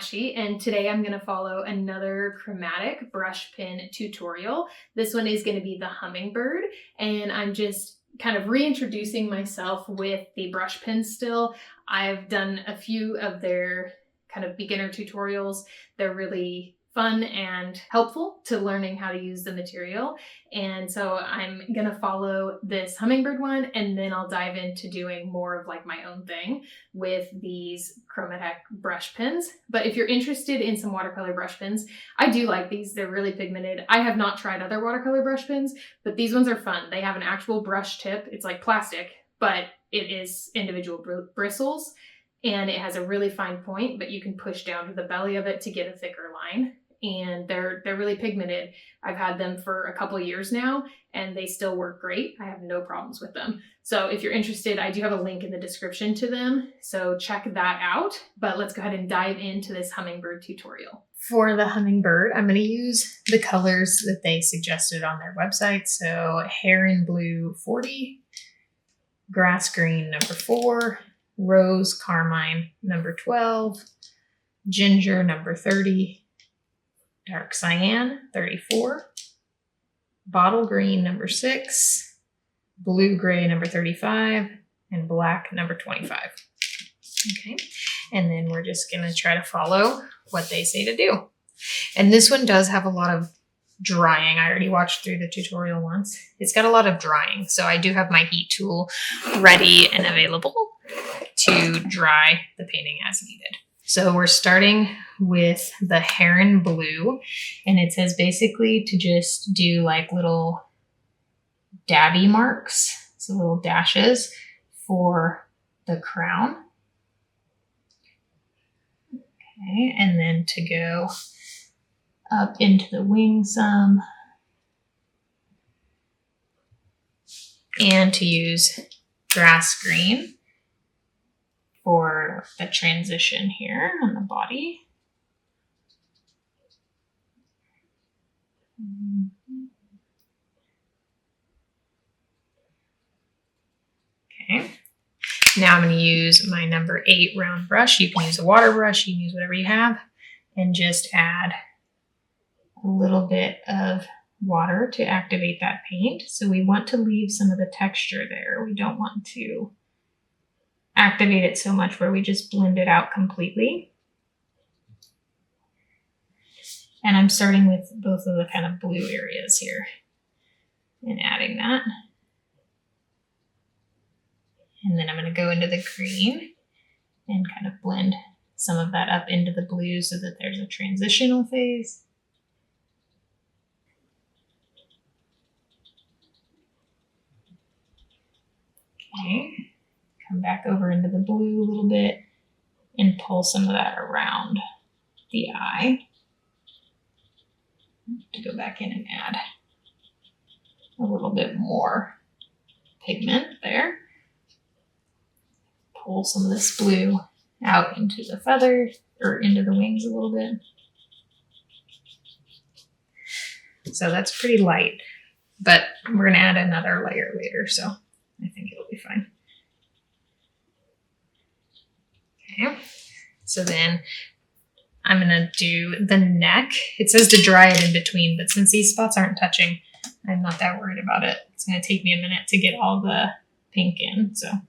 Machi, and today I'm going to follow another chromatic brush pen tutorial. This one is going to be the Hummingbird, and I'm just kind of reintroducing myself with the brush pen still. I've done a few of their kind of beginner tutorials. They're really fun and helpful to learning how to use the material. And so I'm gonna follow this Hummingbird one, and then I'll dive into doing more of like my own thing with these chromatic brush pens. But if you're interested in some watercolor brush pens, I do like these. They're really pigmented. I have not tried other watercolor brush pens, but these ones are fun. They have an actual brush tip. It's like plastic, but it is individual bristles, and it has a really fine point, but you can push down to the belly of it to get a thicker line. And they're really pigmented. I've had them for a couple years now, and they still work great. I have no problems with them. So if you're interested, I do have a link in the description to them, so check that out. But let's go ahead and dive into this Hummingbird tutorial. For the Hummingbird, I'm going to use the colors that they suggested on their website. So Heron Blue 40, Grass Green number 4, Rose Carmine number 12, Ginger number 30, Dark Cyan, 34, Bottle Green, number 6, Blue Gray, number 35, and Black, number 25. Okay, and then we're just going to try to follow what they say to do. And this one does have a lot of drying. I already watched through the tutorial once. It's got a lot of drying, so I do have my heat tool ready and available to dry the painting as needed. So we're starting with the Heron Blue, and it says basically to just do like little dabby marks, so little dashes for the crown. Okay, and then to go up into the wing some, and to use Grass Green for the transition here on the body. Okay, now I'm going to use my number 8 round brush. You can use a water brush, you can use whatever you have, and just add a little bit of water to activate that paint. So we want to leave some of the texture there. We don't want to activate it so much where we just blend it out completely. And I'm starting with both of the kind of blue areas here and adding that. And then I'm going to go into the green and kind of blend some of that up into the blue so that there's a transitional phase. Okay. Come back over into the blue a little bit and pull some of that around the eye. To go back in and add a little bit more pigment there. Pull some of this blue out into the feather or into the wings a little bit. So that's pretty light, but we're going to add another layer later, so I think it'll be fine. Okay, so then I'm going to do the neck. It says to dry it in between, but since these spots aren't touching, I'm not that worried about it. It's going to take me a minute to get all the pink in. So I'm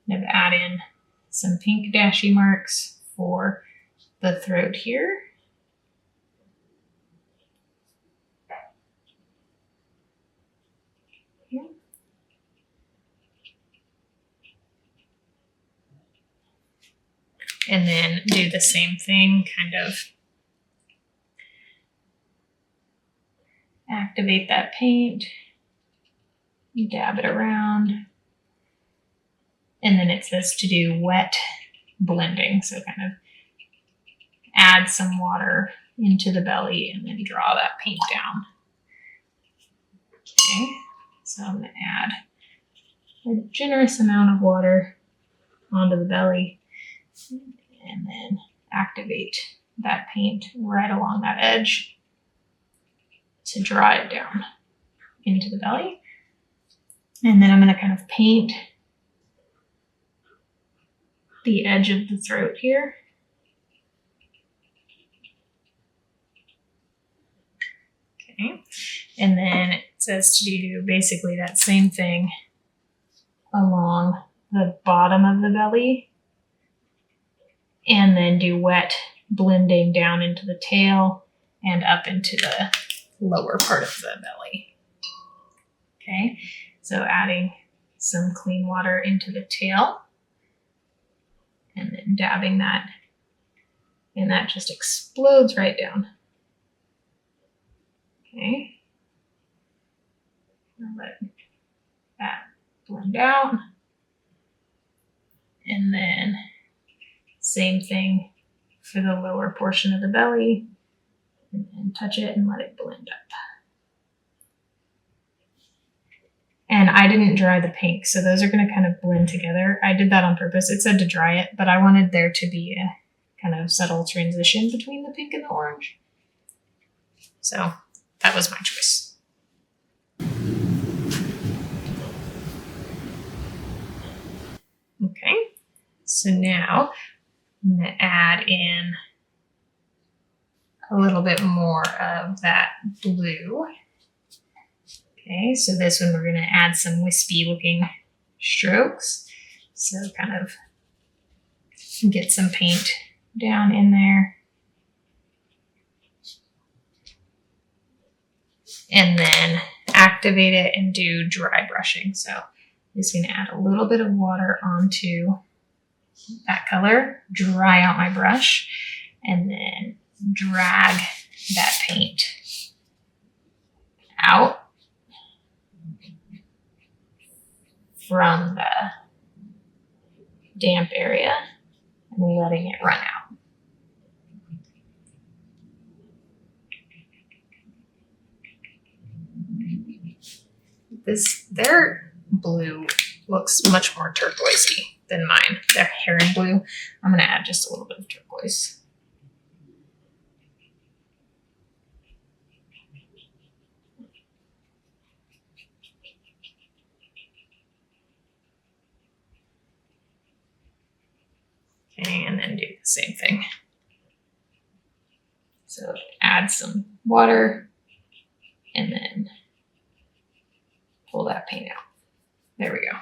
going to add in some pink dashy marks for the throat here. And then do the same thing, kind of activate that paint, dab it around, and then it says to do wet blending, so kind of add some water into the belly and then draw that paint down. Okay, so I'm going to add a generous amount of water onto the belly and then activate that paint right along that edge to draw it down into the belly. And then I'm going to kind of paint the edge of the throat here. Okay, and then it says to do basically that same thing along the bottom of the belly, and then do wet blending down into the tail and up into the lower part of the belly. Okay, so adding some clean water into the tail and then dabbing that, and that just explodes right down. Okay, I'll let that blend out, and then same thing for the lower portion of the belly, and then touch it and let it blend up. And I didn't dry the pink, so those are going to kind of blend together. I did that on purpose. It said to dry it, but I wanted there to be a kind of subtle transition between the pink and the orange. So that was my choice. Okay, so now I'm going to add in a little bit more of that blue. Okay, so this one we're going to add some wispy looking strokes. So kind of get some paint down in there. And then activate it and do dry brushing. So I'm just going to add a little bit of water onto that color, dry out my brush, and then drag that paint out from the damp area and letting it run out. Their blue looks much more turquoisey than mine. Their heron blue. I'm going to add just a little bit of turquoise. Okay, and then do the same thing. So add some water and then pull that paint out. There we go.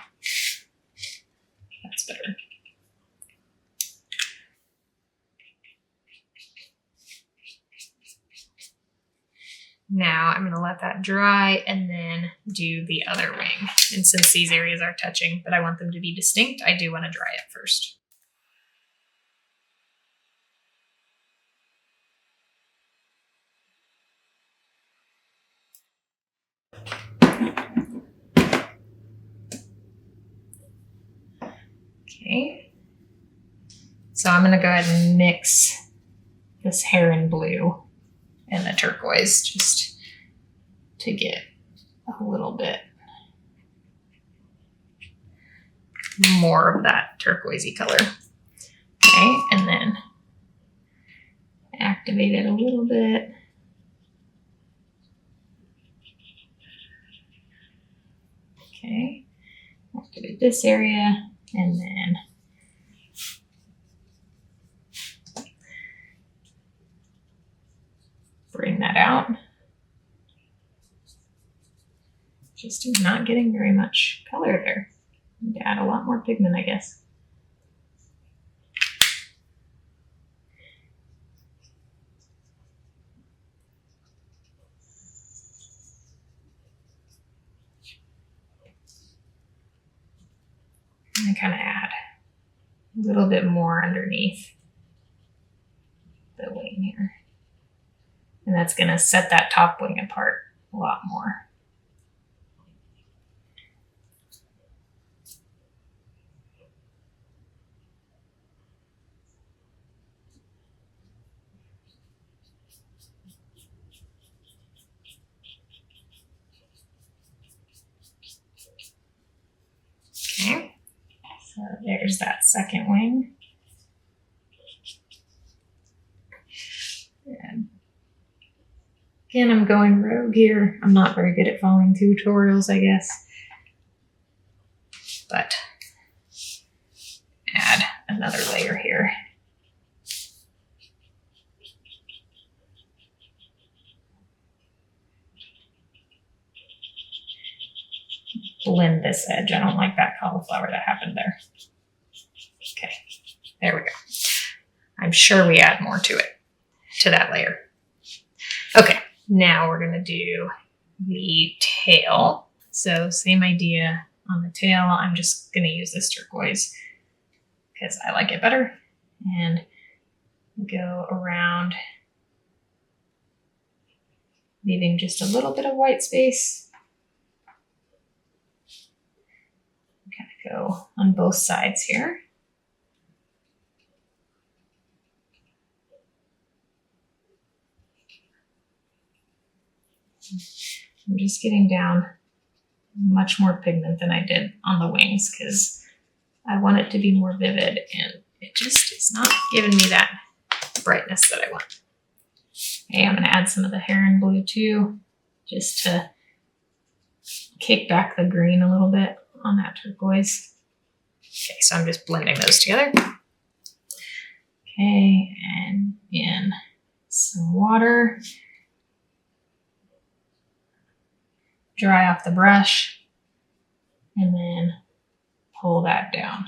That's better. Now I'm going to let that dry and then do the other wing. And since these areas are touching, but I want them to be distinct, I do want to dry it first. Okay, so I'm going to go ahead and mix this heron blue and the turquoise just to get a little bit more of that turquoisey color. Okay, and then activate it a little bit. Okay, activate this area and then bring that out. Just not getting very much color there. Need to add a lot more pigment, I guess. And kind of add a little bit more underneath the wing here. And that's going to set that top wing apart a lot more. Okay, so there's that second wing. And again, I'm going rogue here. I'm not very good at following tutorials, I guess. But add another layer here. blend this edge. I don't like that cauliflower that happened there. Okay, there we go. I'm sure we add more to it, to that layer. Okay, now we're gonna do the tail. So same idea on the tail. I'm just gonna use this turquoise because I like it better. And go around, leaving just a little bit of white space. Kind of go on both sides here. I'm just getting down much more pigment than I did on the wings because I want it to be more vivid, and it just is not giving me that brightness that I want. Okay, I'm going to add some of the heron blue too, just to kick back the green a little bit on that turquoise. Okay, so I'm just blending those together. Okay, and in some water. Dry off the brush, and then pull that down.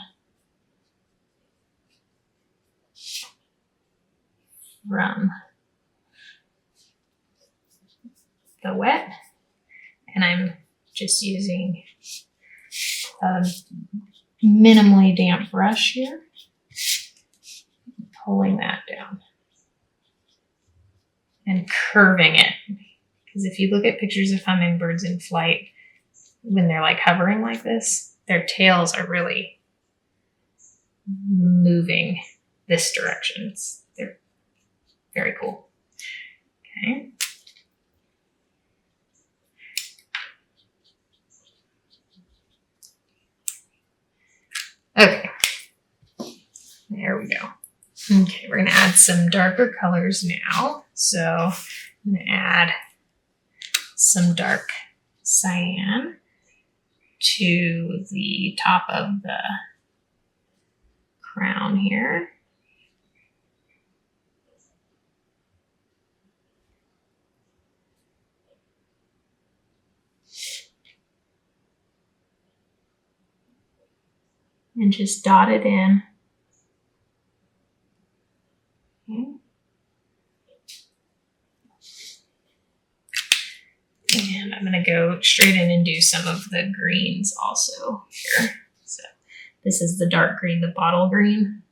From the wet, and I'm just using a minimally damp brush here, pulling that down and curving it. Because if you look at pictures of hummingbirds in flight, when they're like hovering like this, their tails are really moving this direction. They're very cool. Okay. Okay. There we go. Okay, we're going to add some darker colors now. So I'm going to add some dark cyan to the top of the crown here. And just dot it in. Okay. And I'm going to go straight in and do some of the greens also here. So this is the dark green, the bottle green.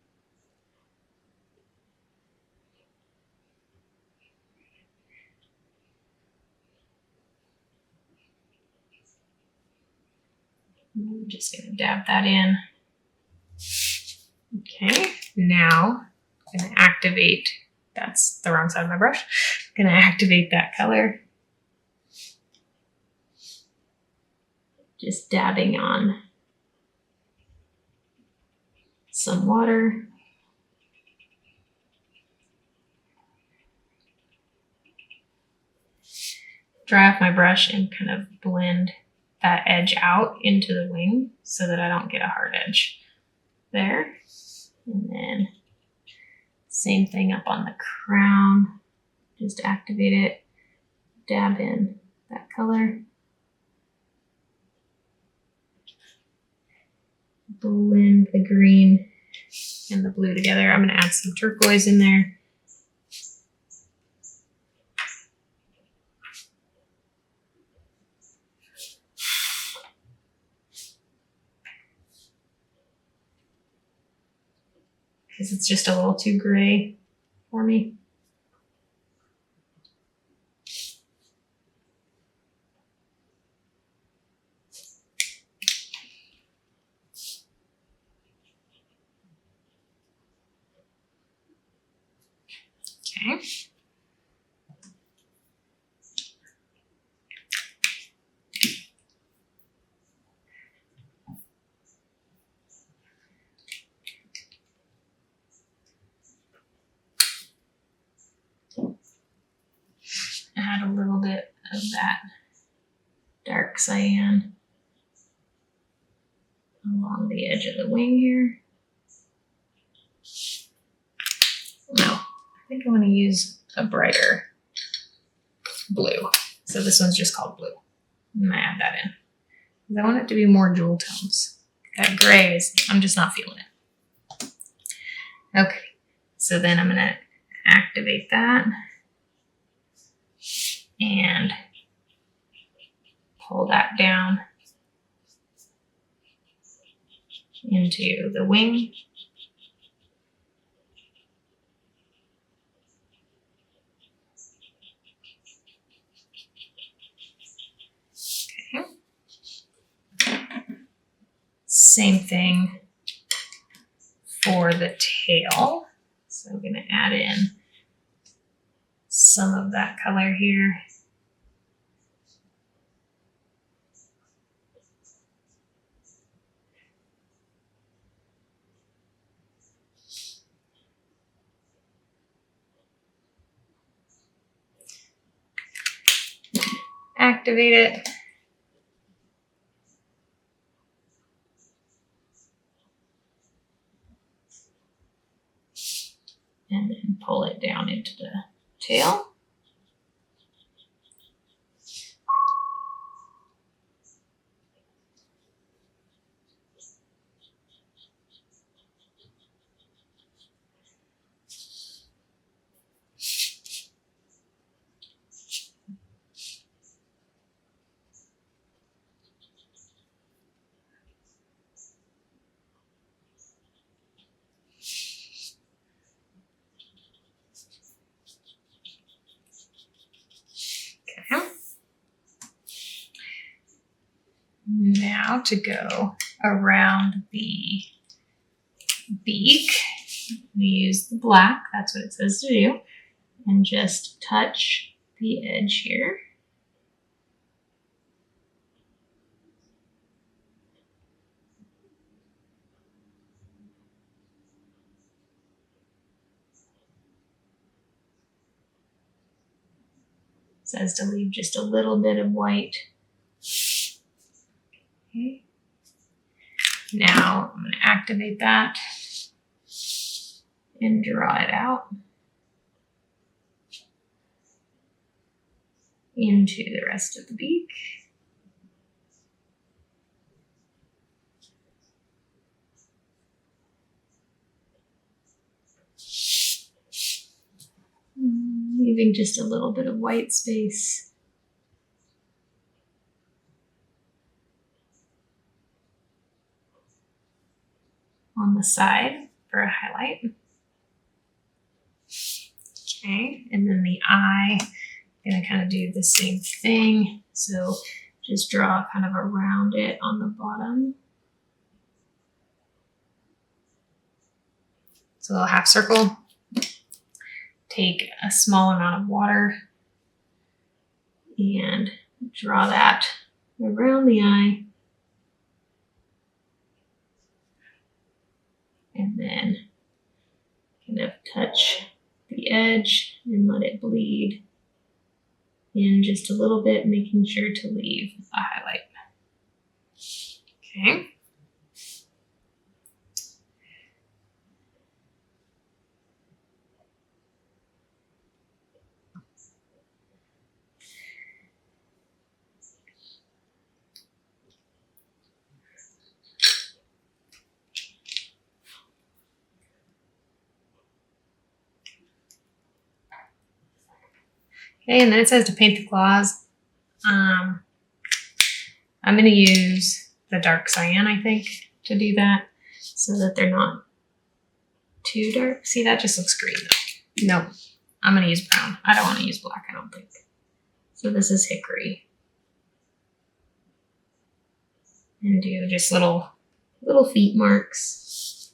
I'm just going to dab that in. Okay, now I'm going to activate, that's the wrong side of my brush. I'm going to activate that color. Just dabbing on some water. Dry off my brush and kind of blend that edge out into the wing so that I don't get a hard edge there. And then same thing up on the crown. Just activate it, dab in that color. Blend the green and the blue together. I'm going to add some turquoise in there. Because it's just a little too gray for me. Okay. Add a little bit of that dark cyan along the edge of the wing here. No, I think I want to use a brighter blue. So this one's just called blue. I'm going to add that in. I want it to be more jewel tones. That gray is, I'm just not feeling it. Okay, so then I'm gonna activate that and pull that down into the wing. Same thing for the tail. So I'm going to add in some of that color here. Activate it. And then pull it down into the tail. Now to go around the beak, we use the black, that's what it says to do, and just touch the edge here. It says to leave just a little bit of white. Okay. Now I'm going to activate that and draw it out into the rest of the beak. Leaving just a little bit of white space. On the side for a highlight. Okay, and then the eye, I'm gonna kind of do the same thing. So just draw kind of around it on the bottom. So a half circle. Take a small amount of water and draw that around the eye. And then kind of touch the edge and let it bleed in just a little bit, making sure to leave a highlight. Okay. Okay, and then it says to paint the claws. I'm going to use the dark cyan, I think, to do that so that they're not too dark. See, that just looks green though. Nope, I'm going to use brown. I don't want to use black, I don't think. So this is hickory. And do just little feet marks.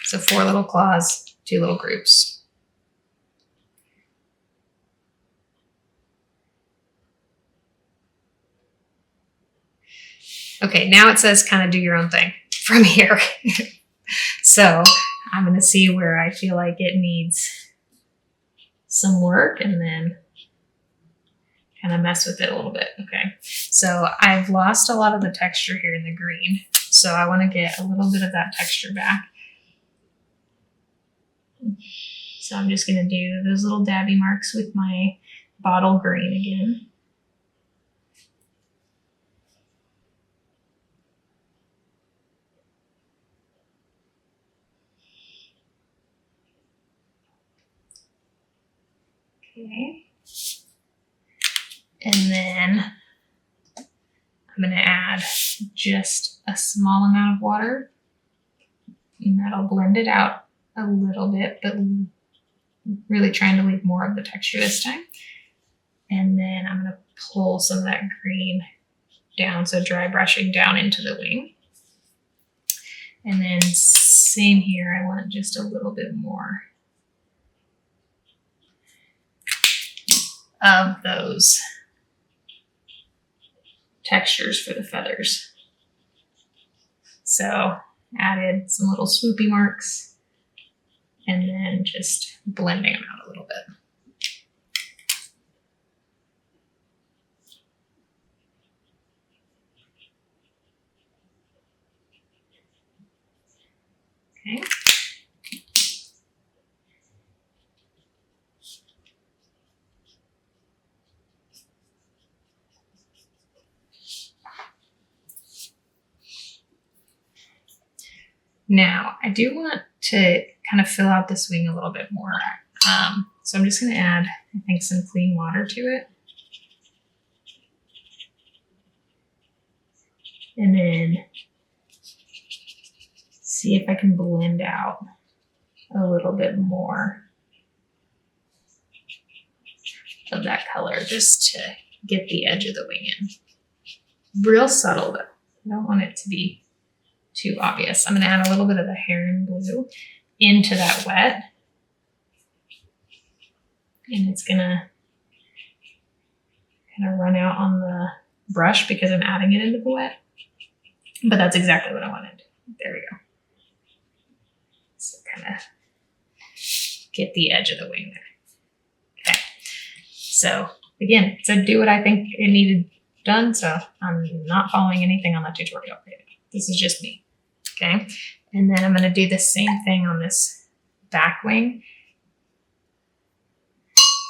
So 4 little claws, 2 little groups. Okay, now it says kind of do your own thing from here. So I'm going to see where I feel like it needs some work and then kind of mess with it a little bit. Okay, so I've lost a lot of the texture here in the green. So I want to get a little bit of that texture back. So I'm just going to do those little dabby marks with my bottle green again. Okay. And then I'm going to add just a small amount of water, and that'll blend it out a little bit, but really trying to leave more of the texture this time. And then I'm going to pull some of that green down, so dry brushing down into the wing. And then same here, I want just a little bit more of those textures for the feathers. So added some little swoopy marks and then just blending them out a little bit. Okay. Now, I do want to kind of fill out this wing a little bit more. So I'm just going to add, I think, some clean water to it. And then see if I can blend out a little bit more of that color just to get the edge of the wing in. Real subtle, but I don't want it to be too obvious. I'm going to add a little bit of the heron blue into that wet. And it's going to kind of run out on the brush because I'm adding it into the wet. But that's exactly what I wanted. There we go. So kind of get the edge of the wing there. Okay. So again, so do what I think it needed done. So I'm not following anything on the tutorial. This is just me. Okay. And then I'm going to do the same thing on this back wing.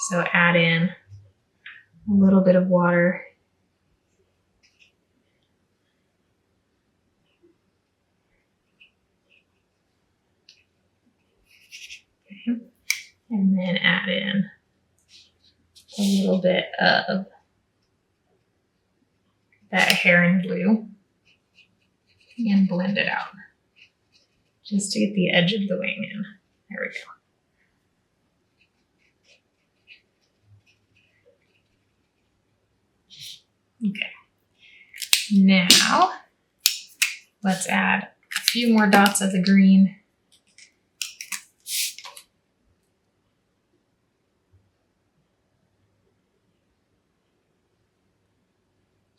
So add in a little bit of water. Okay. And then add in a little bit of that heron blue and blend it out just to get the edge of the wing in. There we go. Okay. Now let's add a few more dots of the green.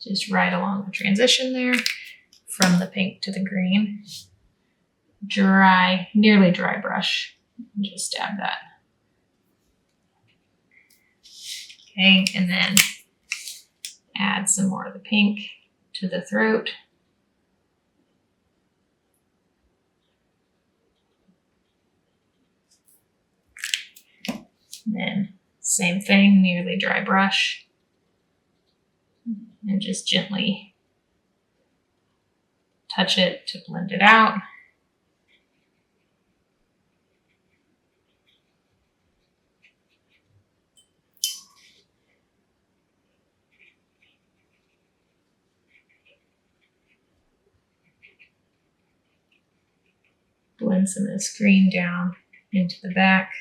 Just right along the transition there from the pink to the green. Dry, nearly dry brush. Just dab that. Okay, and then add some more of the pink to the throat. And then same thing, nearly dry brush. And just gently touch it to blend it out. Blend some of this green down into the back.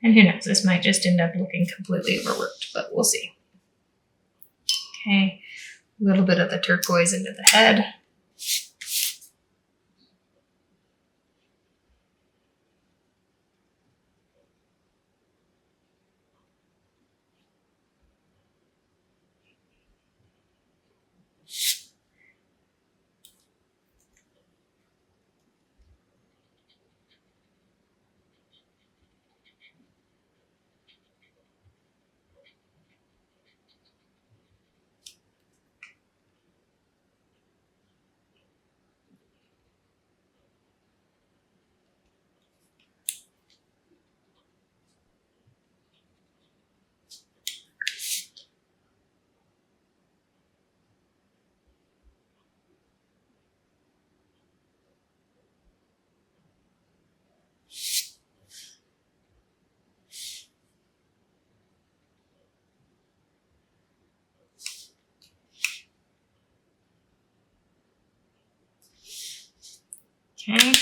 And who knows, this might just end up looking completely overworked, but we'll see. Okay, a little bit of the turquoise into the head. Okay,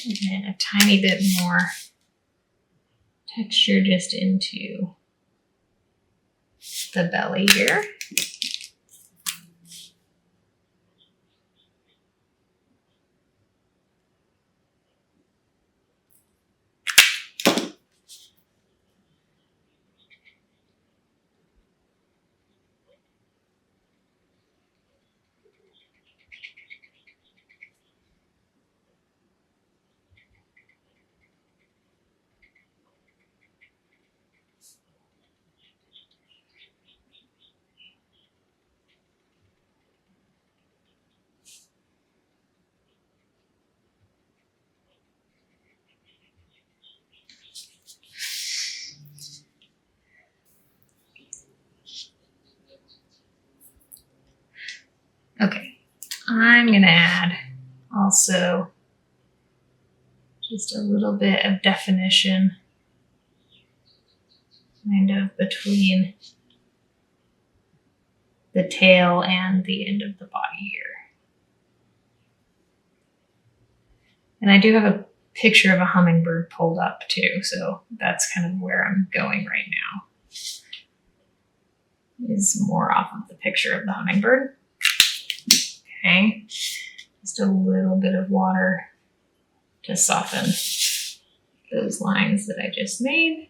and then a tiny bit more texture just into the belly here. Okay, I'm gonna add also just a little bit of definition kind of between the tail and the end of the body here. And I do have a picture of a hummingbird pulled up too, so that's kind of where I'm going right now. Is more off of the picture of the hummingbird. Okay, just a little bit of water to soften those lines that I just made.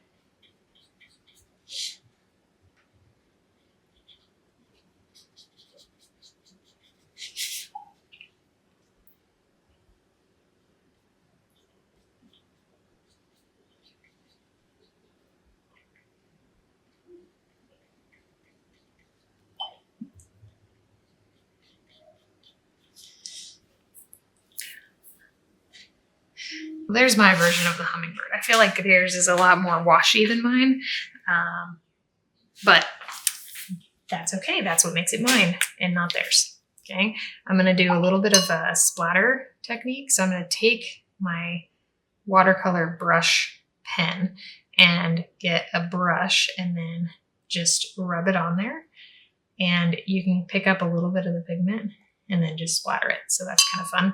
There's my version of the hummingbird. I feel like theirs is a lot more washy than mine, but that's okay. That's what makes it mine and not theirs. Okay, I'm going to do a little bit of a splatter technique. So I'm going to take my watercolor brush pen and get a brush and then just rub it on there. And you can pick up a little bit of the pigment and then just splatter it. So that's kind of fun.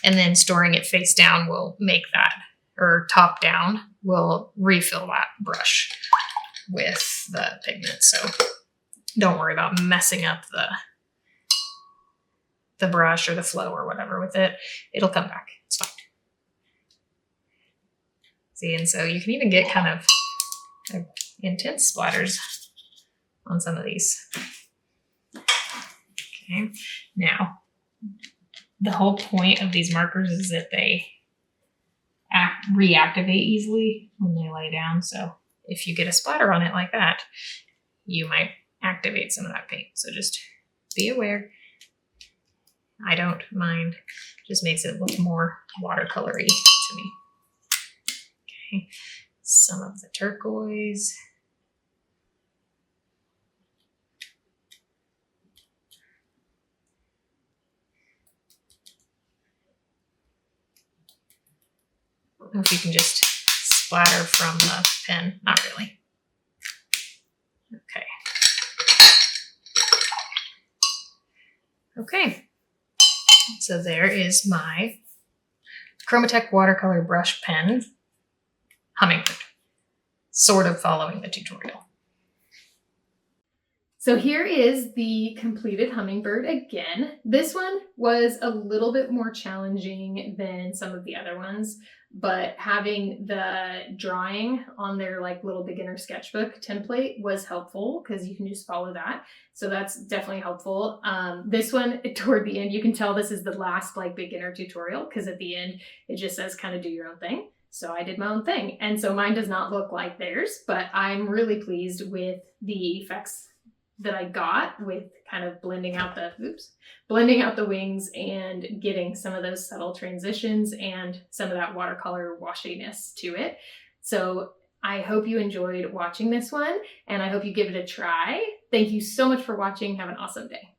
And then storing it face down will make that, or top down will refill that brush with the pigment. So don't worry about messing up the brush or the flow or whatever with it. It'll come back. It's fine. See, and so you can even get kind of intense splatters on some of these. Okay, now the whole point of these markers is that they reactivate easily when they lay down. So if you get a splatter on it like that, you might activate some of that paint. So just be aware. I don't mind. Just makes it look more watercolory to me. Okay, some of the turquoise. I don't know if you can just splatter from the pen. Not really. Okay. Okay. So there is my Chromatech watercolor brush pen Hummingbird. Sort of following the tutorial. So here is the completed Hummingbird again. This one was a little bit more challenging than some of the other ones, but having the drawing on their like little beginner sketchbook template was helpful because you can just follow that. So that's definitely helpful. This one toward the end, you can tell this is the last like beginner tutorial because at the end it just says kind of do your own thing. So I did my own thing. And so mine does not look like theirs, but I'm really pleased with the effects that I got with kind of blending out the wings and getting some of those subtle transitions and some of that watercolor washiness to it. So I hope you enjoyed watching this one and I hope you give it a try. Thank you so much for watching. Have an awesome day.